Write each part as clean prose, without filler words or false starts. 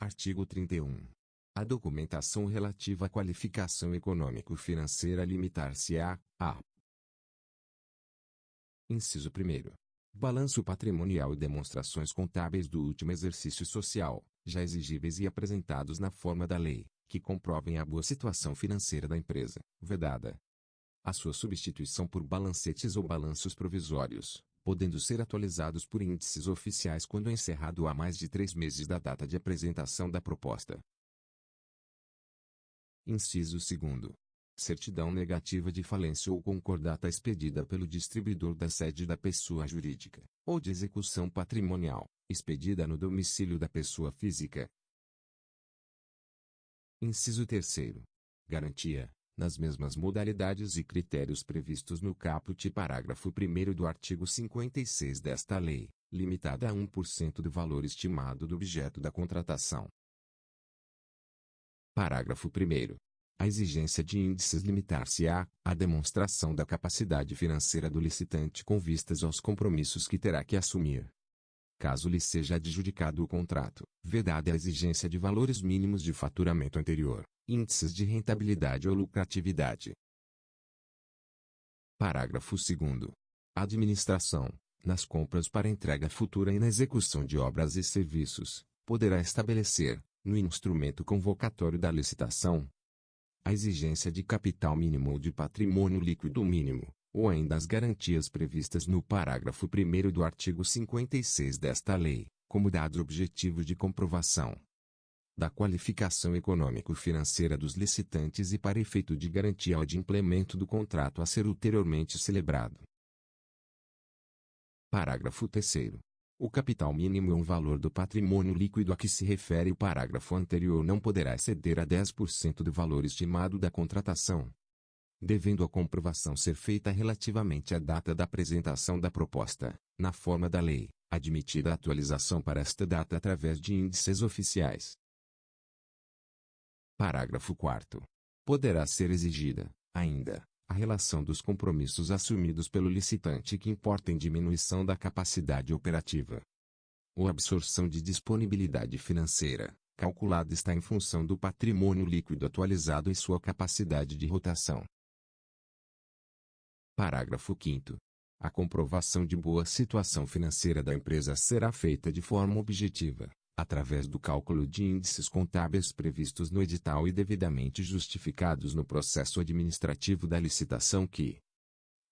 Artigo 31. A documentação relativa à qualificação econômico-financeira limitar-se-á a: Inciso 1º. Balanço patrimonial e demonstrações contábeis do último exercício social, já exigíveis e apresentados na forma da lei, que comprovem a boa situação financeira da empresa, vedada a sua substituição por balancetes ou balanços provisórios, podendo ser atualizados por índices oficiais quando encerrado há mais de 3 meses da data de apresentação da proposta. Inciso 2º. Certidão negativa de falência ou concordata expedida pelo distribuidor da sede da pessoa jurídica, ou de execução patrimonial, expedida no domicílio da pessoa física. Inciso 3º. Garantia, nas mesmas modalidades e critérios previstos no caput parágrafo 1º do artigo 56 desta lei, limitada a 1% do valor estimado do objeto da contratação. Parágrafo 1º. A exigência de índices limitar-se-á à demonstração da capacidade financeira do licitante com vistas aos compromissos que terá que assumir. Caso lhe seja adjudicado o contrato, vedada a exigência de valores mínimos de faturamento anterior, índices de rentabilidade ou lucratividade. Parágrafo 2º. A administração, nas compras para entrega futura e na execução de obras e serviços, poderá estabelecer, no instrumento convocatório da licitação, a exigência de capital mínimo ou de patrimônio líquido mínimo, ou ainda as garantias previstas no parágrafo 1º do artigo 56 desta lei, como dados objetivos de comprovação da qualificação econômico-financeira dos licitantes e para efeito de garantia ou de implemento do contrato a ser ulteriormente celebrado. Parágrafo 3º. O capital mínimo é um valor do patrimônio líquido a que se refere o parágrafo anterior não poderá exceder a 10% do valor estimado da contratação, devendo a comprovação ser feita relativamente à data da apresentação da proposta, na forma da lei, admitida a atualização para esta data através de índices oficiais. Parágrafo 4º. Poderá ser exigida, ainda, a relação dos compromissos assumidos pelo licitante que importem diminuição da capacidade operativa ou absorção de disponibilidade financeira, calculada está em função do patrimônio líquido atualizado e sua capacidade de rotação. Parágrafo 5º. A comprovação de boa situação financeira da empresa será feita de forma objetiva, através do cálculo de índices contábeis previstos no edital e devidamente justificados no processo administrativo da licitação que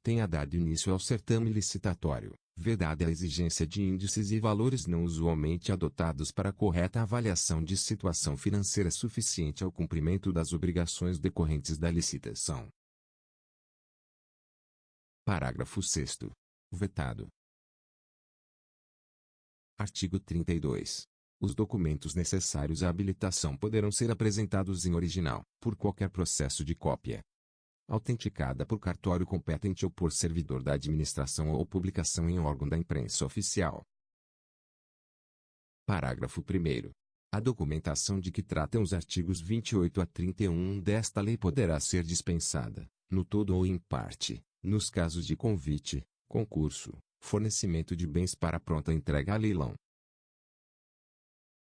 tenha dado início ao certame licitatório, vedada a exigência de índices e valores não usualmente adotados para a correta avaliação de situação financeira suficiente ao cumprimento das obrigações decorrentes da licitação. Parágrafo 6º. Vetado. Artigo 32. Os documentos necessários à habilitação poderão ser apresentados em original, por qualquer processo de cópia autenticada por cartório competente ou por servidor da administração ou publicação em órgão da imprensa oficial. Parágrafo 1º. A documentação de que tratam os artigos 28 a 31 desta lei poderá ser dispensada, no todo ou em parte, nos casos de convite, concurso, fornecimento de bens para pronta entrega a leilão.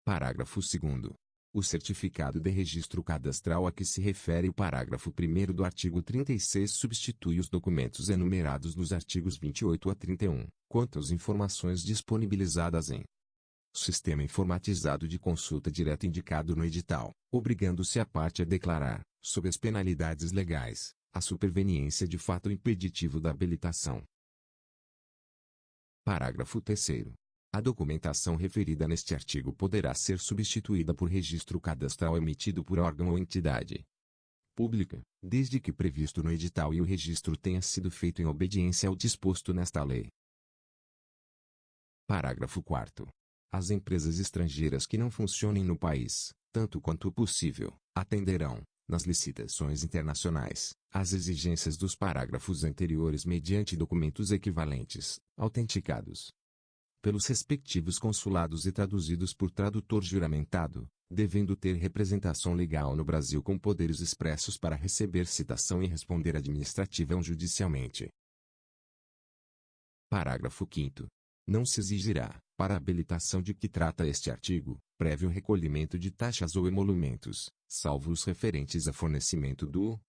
Parágrafo 2º. O certificado de registro cadastral a que se refere o parágrafo 1º do artigo 36 substitui os documentos enumerados nos artigos 28 a 31, quanto às informações disponibilizadas em sistema informatizado de consulta direta indicado no edital, obrigando-se a parte a declarar, sob as penalidades legais, a superveniência de fato impeditivo da habilitação. Parágrafo 3º. A documentação referida neste artigo poderá ser substituída por registro cadastral emitido por órgão ou entidade pública, desde que previsto no edital e o registro tenha sido feito em obediência ao disposto nesta lei. Parágrafo 4º. As empresas estrangeiras que não funcionem no país, tanto quanto possível, atenderão, nas licitações internacionais, às exigências dos parágrafos anteriores mediante documentos equivalentes, autenticados pelos respectivos consulados e traduzidos por tradutor juramentado, devendo ter representação legal no Brasil com poderes expressos para receber citação e responder administrativa ou judicialmente. Parágrafo 5º. Não se exigirá, para a habilitação de que trata este artigo, prévio recolhimento de taxas ou emolumentos, salvo os referentes a fornecimento do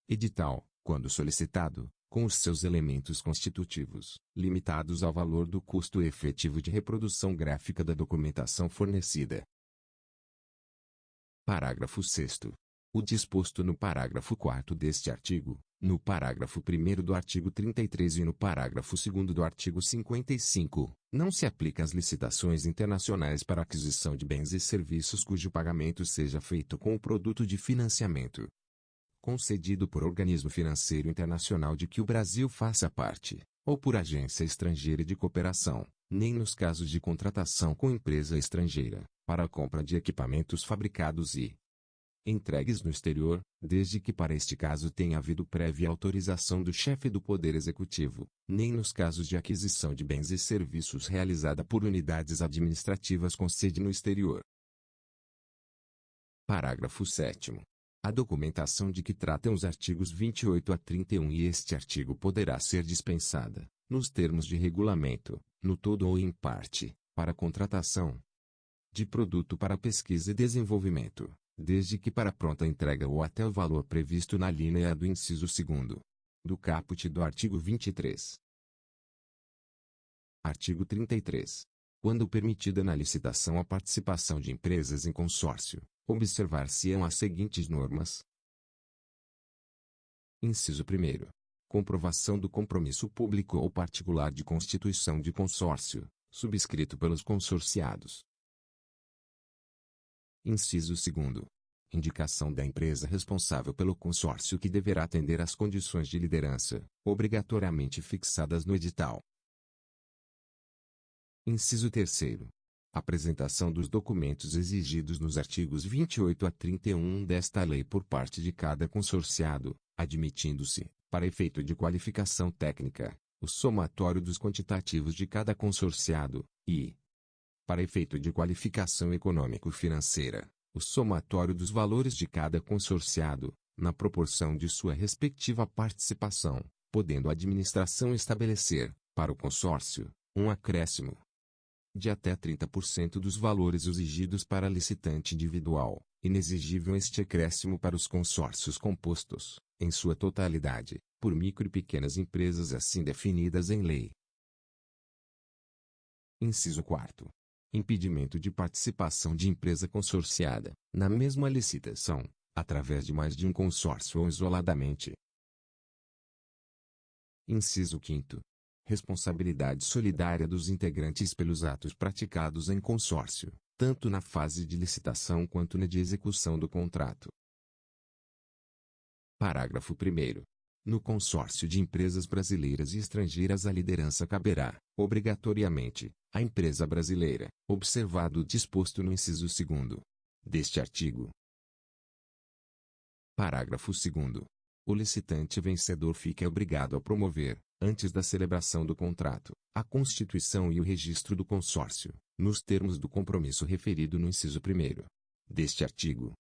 edital, quando solicitado, com os seus elementos constitutivos, limitados ao valor do custo efetivo de reprodução gráfica da documentação fornecida. Parágrafo 6º. O disposto no parágrafo 4º deste artigo, no parágrafo 1º do artigo 33 e no parágrafo 2º do artigo 55, não se aplica às licitações internacionais para aquisição de bens e serviços cujo pagamento seja feito com o produto de financiamento concedido por organismo financeiro internacional de que o Brasil faça parte, ou por agência estrangeira de cooperação, nem nos casos de contratação com empresa estrangeira, para a compra de equipamentos fabricados e entregues no exterior, desde que para este caso tenha havido prévia autorização do chefe do Poder Executivo, nem nos casos de aquisição de bens e serviços realizada por unidades administrativas com sede no exterior. Parágrafo 7º. A documentação de que tratam os artigos 28 a 31 e este artigo poderá ser dispensada, nos termos de regulamento, no todo ou em parte, para contratação de produto para pesquisa e desenvolvimento, desde que para pronta entrega ou até o valor previsto na linha A do inciso 2º do caput do artigo 23. Artigo 33. Quando permitida na licitação a participação de empresas em consórcio, observar-se-ão as seguintes normas. Inciso 1º. Comprovação do compromisso público ou particular de constituição de consórcio, subscrito pelos consorciados. Inciso 2º. Indicação da empresa responsável pelo consórcio que deverá atender às condições de liderança, obrigatoriamente fixadas no edital. Inciso 3º. Apresentação dos documentos exigidos nos artigos 28 a 31 desta lei por parte de cada consorciado, admitindo-se, para efeito de qualificação técnica, o somatório dos quantitativos de cada consorciado, e, para efeito de qualificação econômico-financeira, o somatório dos valores de cada consorciado, na proporção de sua respectiva participação, podendo a administração estabelecer, para o consórcio, um acréscimo de até 30% dos valores exigidos para licitante individual, inexigível este acréscimo para os consórcios compostos, em sua totalidade, por micro e pequenas empresas assim definidas em lei. Inciso 4º. Impedimento de participação de empresa consorciada, na mesma licitação, através de mais de um consórcio ou isoladamente. Inciso 5º. Responsabilidade solidária dos integrantes pelos atos praticados em consórcio, tanto na fase de licitação quanto na de execução do contrato. Parágrafo 1º. No consórcio de empresas brasileiras e estrangeiras a liderança caberá, obrigatoriamente, à empresa brasileira, observado o disposto no inciso 2º deste artigo. Parágrafo 2º. O licitante vencedor fica obrigado a promover, antes da celebração do contrato, a constituição e o registro do consórcio, nos termos do compromisso referido no inciso 1º deste artigo,